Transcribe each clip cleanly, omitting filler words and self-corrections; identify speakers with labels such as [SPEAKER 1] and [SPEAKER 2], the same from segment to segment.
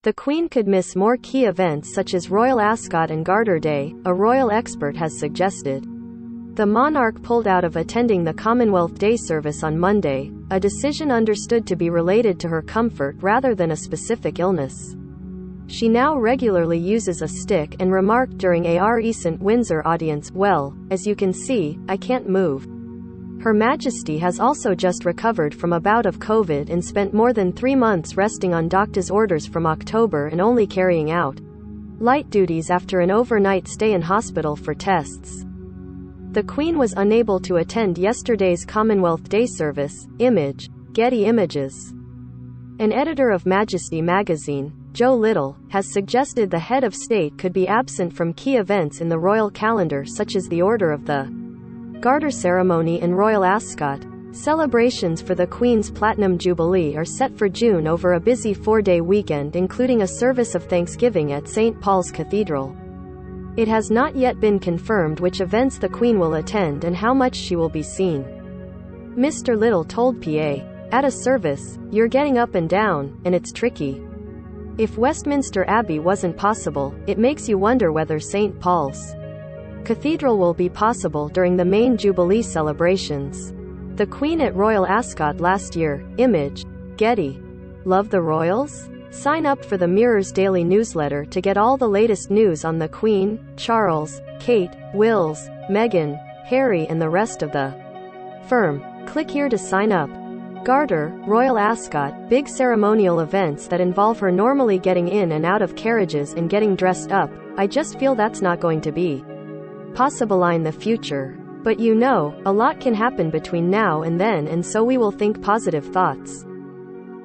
[SPEAKER 1] The Queen could miss more key events such as Royal Ascot and Garter Day, a royal expert has suggested. The monarch pulled out of attending the Commonwealth Day service on Monday, a decision understood to be related to her comfort rather than a specific illness. She now regularly uses a stick and remarked during a recent Windsor audience, "Well, as you can see, I can't move." Her Majesty has also just recovered from a bout of COVID and spent more than 3 months resting on doctor's orders from October and only carrying out light duties after an overnight stay in hospital for tests. The Queen was unable to attend yesterday's Commonwealth Day service. Image, Getty Images. An editor of Majesty magazine, Joe Little, has suggested the head of state could be absent from key events in the royal calendar such as the Order of the Garter ceremony and Royal Ascot. Celebrations for the Queen's Platinum Jubilee are set for June over a busy 4-day weekend including a service of Thanksgiving at St. Paul's Cathedral. It has not yet been confirmed which events the Queen will attend and how much she will be seen. Mr. Little told PA, "At a service, you're getting up and down, and it's tricky. If Westminster Abbey wasn't possible, it makes you wonder whether St. Paul's Cathedral will be possible during the main Jubilee celebrations." The Queen at Royal Ascot last year. Image, Getty. Love the royals? Sign up for the Mirror's daily newsletter to get all the latest news on the Queen, Charles, Kate, Wills, Meghan, Harry and the rest of the firm. Click here to sign up. Garter, Royal Ascot, big ceremonial events that involve her normally getting in and out of carriages and getting dressed up. I just feel that's not going to be possible in the future. But you know, a lot can happen between now and then and so we will think positive thoughts.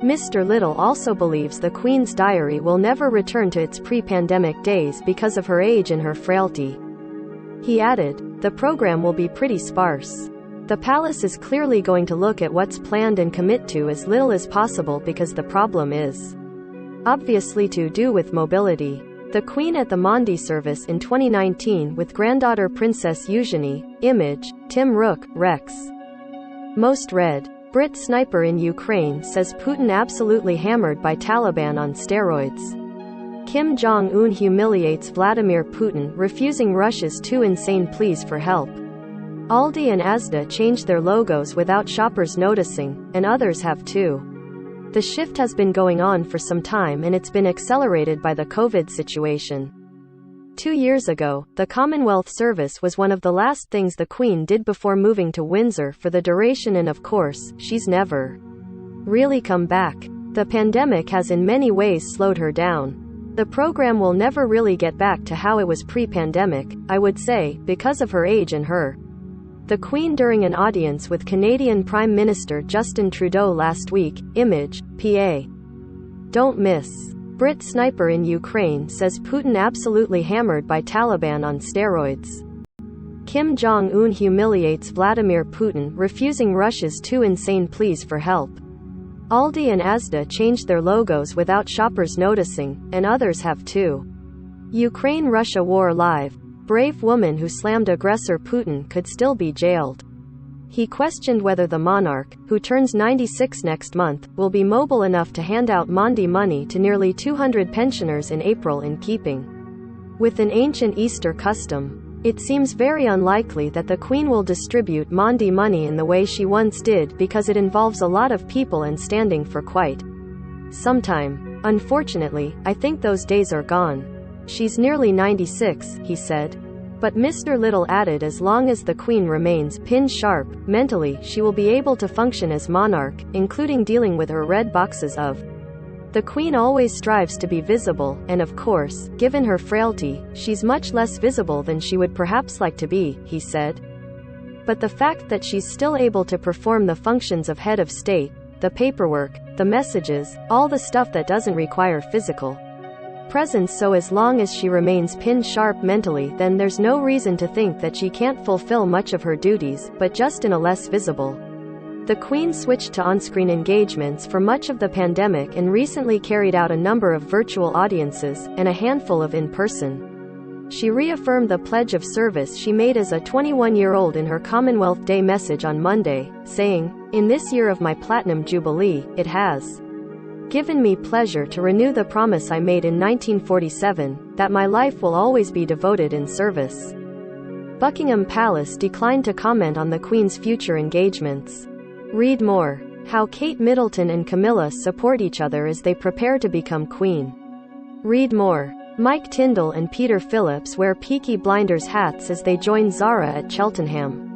[SPEAKER 1] Mr. Little also believes the Queen's diary will never return to its pre-pandemic days because of her age and her frailty. He added, "The program will be pretty sparse. The palace is clearly going to look at what's planned and commit to as little as possible because the problem is obviously to do with mobility." The Queen at the Maundy service in 2019 with granddaughter Princess Eugenie. Image, Tim Rook, Rex. Most read. Brit sniper in Ukraine says Putin absolutely hammered by Taliban on steroids. Kim Jong-un humiliates Vladimir Putin, refusing Russia's too insane pleas for help. Aldi and Asda changed their logos without shoppers noticing, and others have too. The shift has been going on for some time and it's been accelerated by the COVID situation. 2 years ago, the Commonwealth service was one of the last things the Queen did before moving to Windsor for the duration and of course, she's never really come back. The pandemic has in many ways slowed her down. The program will never really get back to how it was pre-pandemic, I would say, because of her age and her. The Queen during an audience with Canadian Prime Minister Justin Trudeau last week. Image, PA. Don't miss. Brit sniper in Ukraine says Putin absolutely hammered by Taliban on steroids. Kim Jong-un humiliates Vladimir Putin, refusing Russia's too insane pleas for help. Aldi and Asda changed their logos without shoppers noticing, and others have too. Ukraine-Russia war live. Brave woman who slammed aggressor Putin could still be jailed. He questioned whether the monarch, who turns 96 next month, will be mobile enough to hand out Maundy money to nearly 200 pensioners in April in keeping with an ancient Easter custom. It seems very unlikely that the Queen will distribute Maundy money in the way she once did because it involves a lot of people and standing for quite some time. Unfortunately, I think those days are gone. She's nearly 96, he said. But Mr. Little added as long as the Queen remains pin-sharp, mentally, she will be able to function as monarch, including dealing with her red boxes of. The Queen always strives to be visible, and of course, given her frailty, she's much less visible than she would perhaps like to be, he said. But the fact that she's still able to perform the functions of head of state, the paperwork, the messages, all the stuff that doesn't require physical presence, so as long as she remains pin-sharp mentally, then there's no reason to think that she can't fulfill much of her duties, but just in a less visible. The Queen switched to on-screen engagements for much of the pandemic and recently carried out a number of virtual audiences, and a handful of in-person. She reaffirmed the pledge of service she made as a 21-year-old in her Commonwealth Day message on Monday, saying, "In this year of my Platinum Jubilee, it has given me pleasure to renew the promise I made in 1947, that my life will always be devoted in service. Buckingham Palace declined to comment on the Queen's future engagements. Read more. How Kate Middleton and Camilla support each other as they prepare to become Queen. Read more. Mike Tyndall and Peter Phillips wear Peaky Blinders hats as they join Zara at Cheltenham.